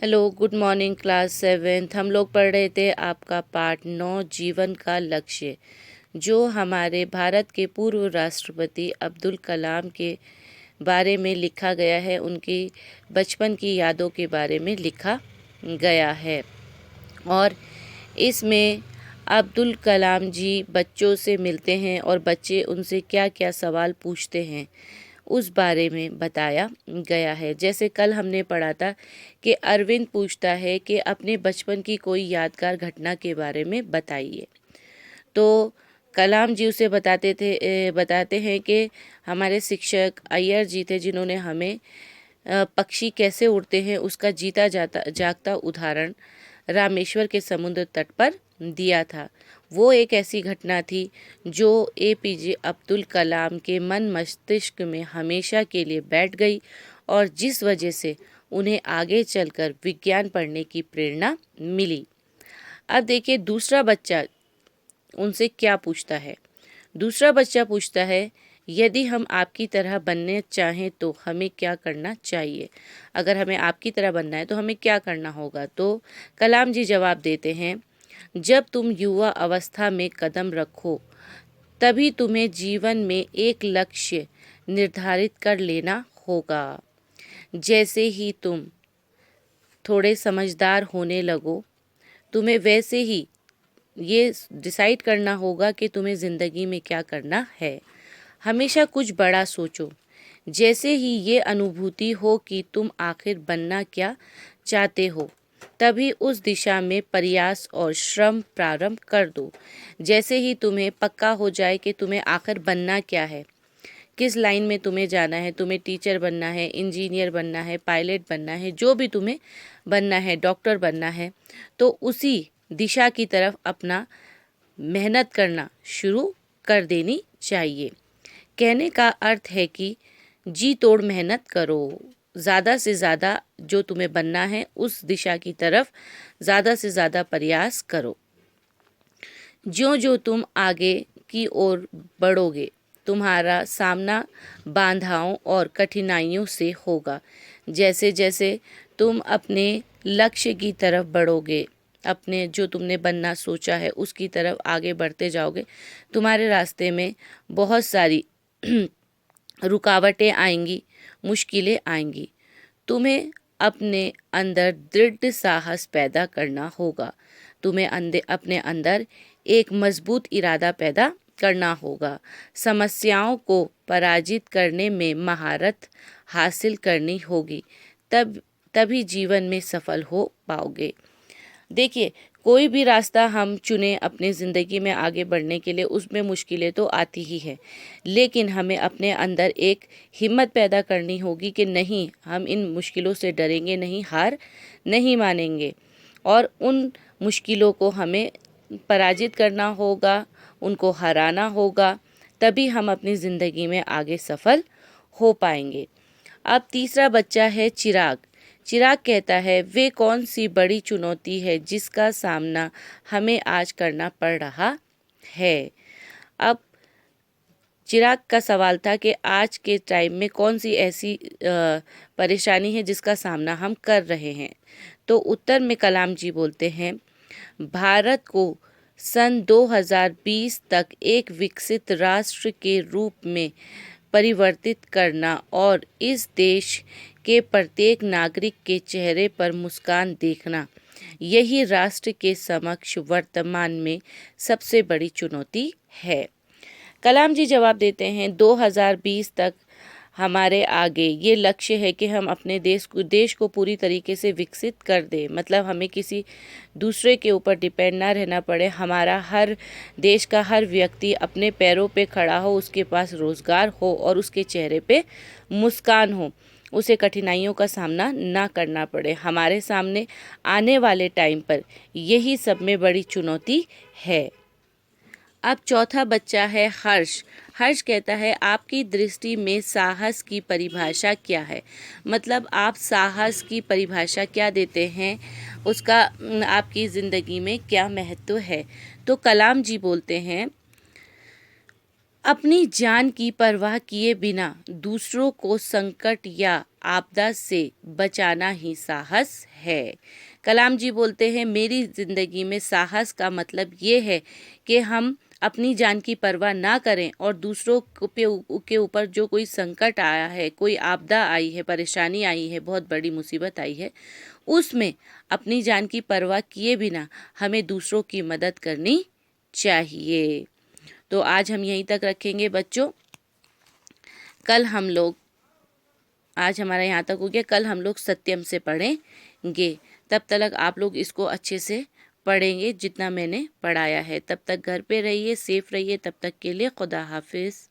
Hello, good morning class seventh. हम लोग पढ़ रहे थे आपका पार्ट 9 जीवन का लक्ष्य, जो हमारे भारत के पूर्व राष्ट्रपति अब्दुल कलाम के बारे में लिखा गया है। उनकी बचपन की यादों के बारे में लिखा गया है और इसमें अब्दुल कलाम जी बच्चों से मिलते हैं और बच्चे उनसे क्या क्या सवाल पूछते हैं उस बारे में बताया गया है। जैसे कल हमने पढ़ा था कि अरविंद पूछता है कि अपने बचपन की कोई यादगार घटना के बारे में बताइए। तो कलाम जी उसे बताते हैं कि हमारे शिक्षक अय्यर जी थे, जिन्होंने हमें पक्षी कैसे उड़ते हैं उसका जीता जागता उदाहरण रामेश्वर के समुद्र तट पर दिया था। वो एक ऐसी घटना थी जो एपीजे अब्दुल कलाम के मन मस्तिष्क में हमेशा के लिए बैठ गई और जिस वजह से उन्हें आगे चलकर विज्ञान पढ़ने की प्रेरणा मिली। अब देखिए दूसरा बच्चा उनसे क्या पूछता है। दूसरा बच्चा पूछता है, यदि हम आपकी तरह बनने चाहें तो हमें क्या करना चाहिए। अगर हमें आपकी तरह बनना है तो हमें क्या करना होगा। तो कलाम जी जवाब देते हैं, जब तुम युवा अवस्था में कदम रखो तभी तुम्हें जीवन में एक लक्ष्य निर्धारित कर लेना होगा। जैसे ही तुम थोड़े समझदार होने लगो, तुम्हें वैसे ही ये डिसाइड करना होगा कि तुम्हें ज़िंदगी में क्या करना है। हमेशा कुछ बड़ा सोचो। जैसे ही ये अनुभूति हो कि तुम आखिर बनना क्या चाहते हो, तभी उस दिशा में प्रयास और श्रम प्रारंभ कर दो। जैसे ही तुम्हें पक्का हो जाए कि तुम्हें आखिर बनना क्या है, किस लाइन में तुम्हें जाना है, तुम्हें टीचर बनना है, इंजीनियर बनना है, पायलट बनना है, जो भी तुम्हें बनना है, डॉक्टर बनना है, तो उसी दिशा की तरफ अपना मेहनत करना शुरू कर देनी चाहिए। कहने का अर्थ है कि जी तोड़ मेहनत करो, ज़्यादा से ज़्यादा जो तुम्हें बनना है उस दिशा की तरफ ज़्यादा से ज़्यादा प्रयास करो। ज्यों ज्यों तुम आगे की ओर बढ़ोगे, तुम्हारा सामना बाधाओं और कठिनाइयों से होगा। जैसे जैसे तुम अपने लक्ष्य की तरफ बढ़ोगे, अपने जो तुमने बनना सोचा है उसकी तरफ आगे बढ़ते जाओगे, तुम्हारे रास्ते में बहुत सारी रुकावटें आएंगी, मुश्किलें आएंगी। तुम्हें अपने अंदर दृढ़ साहस पैदा करना होगा। तुम्हें अपने अंदर एक मजबूत इरादा पैदा करना होगा। समस्याओं को पराजित करने में महारत हासिल करनी होगी, तभी जीवन में सफल हो पाओगे। देखिए, कोई भी रास्ता हम चुने अपने ज़िंदगी में आगे बढ़ने के लिए, उसमें मुश्किलें तो आती ही हैं, लेकिन हमें अपने अंदर एक हिम्मत पैदा करनी होगी कि नहीं, हम इन मुश्किलों से डरेंगे नहीं, हार नहीं मानेंगे और उन मुश्किलों को हमें पराजित करना होगा, उनको हराना होगा, तभी हम अपनी ज़िंदगी में आगे सफल हो पाएंगे। अब तीसरा बच्चा है चिराग। चिराग कहता है, वे कौन सी बड़ी चुनौती है जिसका सामना हमें आज करना पड़ रहा है। अब चिराग का सवाल था कि आज के टाइम में कौन सी ऐसी परेशानी है जिसका सामना हम कर रहे हैं। तो उत्तर में कलाम जी बोलते हैं, भारत को सन 2020 तक एक विकसित राष्ट्र के रूप में परिवर्तित करना और इस देश के प्रत्येक नागरिक के चेहरे पर मुस्कान देखना, यही राष्ट्र के समक्ष वर्तमान में सबसे बड़ी चुनौती है। कलाम जी जवाब देते हैं, 2020 तक हमारे आगे ये लक्ष्य है कि हम अपने देश को पूरी तरीके से विकसित कर दें। मतलब हमें किसी दूसरे के ऊपर डिपेंड ना रहना पड़े। हमारा हर देश का हर व्यक्ति अपने पैरों पे खड़ा हो, उसके पास रोज़गार हो और उसके चेहरे पे मुस्कान हो, उसे कठिनाइयों का सामना ना करना पड़े। हमारे सामने आने वाले टाइम पर यही सब में बड़ी चुनौती है। अब चौथा बच्चा है हर्ष। हर्ष कहता है, आपकी दृष्टि में साहस की परिभाषा क्या है। मतलब आप साहस की परिभाषा क्या देते हैं, उसका आपकी ज़िंदगी में क्या महत्व है। तो कलाम जी बोलते हैं, अपनी जान की परवाह किए बिना दूसरों को संकट या आपदा से बचाना ही साहस है। कलाम जी बोलते हैं, मेरी ज़िंदगी में साहस का मतलब ये है कि हम अपनी जान की परवाह ना करें और दूसरों के ऊपर जो कोई संकट आया है, कोई आपदा आई है, परेशानी आई है, बहुत बड़ी मुसीबत आई है, उसमें अपनी जान की परवाह किए बिना हमें दूसरों की मदद करनी चाहिए। तो आज हम यहीं तक रखेंगे बच्चों। कल हम लोग आज हमारा यहाँ तक हो गया। कल हम लोग सत्यम से पढ़ेंगे। तब तक आप लोग इसको अच्छे से पढ़ेंगे जितना मैंने पढ़ाया है। तब तक घर पे रहिए, सेफ रहिए। तब तक के लिए खुदा हाफिज़।